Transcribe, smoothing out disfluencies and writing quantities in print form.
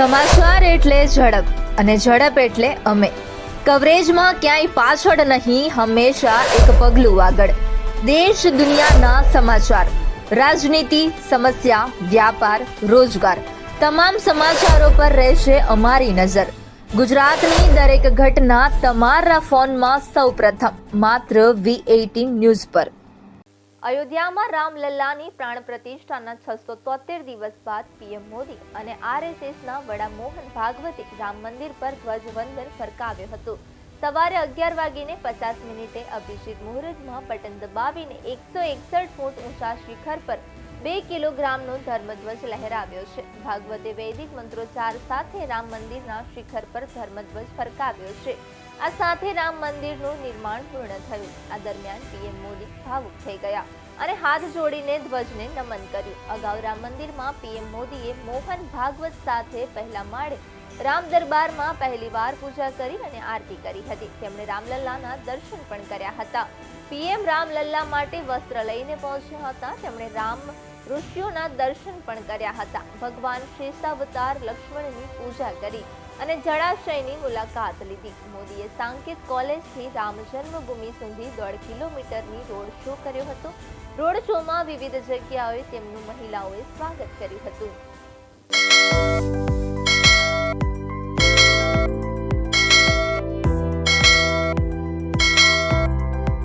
સમાચાર એટલે ઝડપ અને ઝડપ એટલે અમે. કવરેજમાં ક્યાંય પાછળ નહીં, હંમેશા એક પગલું આગળ. દેશ દુનિયાના સમાચાર, રાજનીતિ, સમસ્યા, વ્યાપાર, રોજગાર, તમામ સમાચારો પર રહેશે અમારી નજર. ગુજરાતની દરેક ઘટના તમારા ફોનમાં સૌપ્રથમ માત્ર V18 ન્યૂઝ પર. અયોધ્યામાં રામલલ્લાની પ્રાણ પ્રતિષ્ઠાના 673 દિવસ બાદ પીએમ મોદી અને આરએસએસના વડા મોહન ભાગવતે રામ મંદિર પર ધ્વજવંદન ફરકાવ્યું હતું. સવારે 11:50 અભિષેક મુહૂર્તમાં બટન દબાવીને 161 ફૂટ ઊંચા શિખર પર 2 કિલોગ્રામનો ધર્મધ્વજ લહેરાવ્યો છે. ભાગવતે વૈદિક મંત્રોચ્ચાર સાથે રામ મંદિરના શિખર પર ધર્મધ્વજ ફરકાવ્યો છે. આ સાથે રામ મંદિરનું નિર્માણ પૂર્ણ થયું. આ દરમિયાન પીએમ મોદી ભાવુક થઈ ગયા અને હાથ જોડીને ધ્વજને નમન કર્યું. અગાઉ રામ મંદિરમાં પીએમ મોદીએ મોહન ભાગવત સાથે પહેલા માળે રામ દરબારમાં પહેલીવાર પૂજા કરી અને આરતી કરી હતી. તેમણે રામલલ્લાના દર્શન પણ કર્યા હતા. પીએમ રામલલ્લા માટે વસ્ત્ર લઈને પહોંચ્યા હતા. તેમણે રામ ઋષિઓના દર્શન પણ કર્યા હતા. ભગવાન શેષાવતાર લક્ષ્મણની પૂજા કરી અને જળાશયની મુલાકાત લીધી. મોદીએ સાંકેત કોલેજથી રામ જન્મભૂમિ સુધી 1.5 કિલોમીટરની રોડ શો કર્યો હતો. રોડ શોમાં વિવિધ જગ્યાએ તેમનું મહિલાઓએ સ્વાગત કર્યું હતું.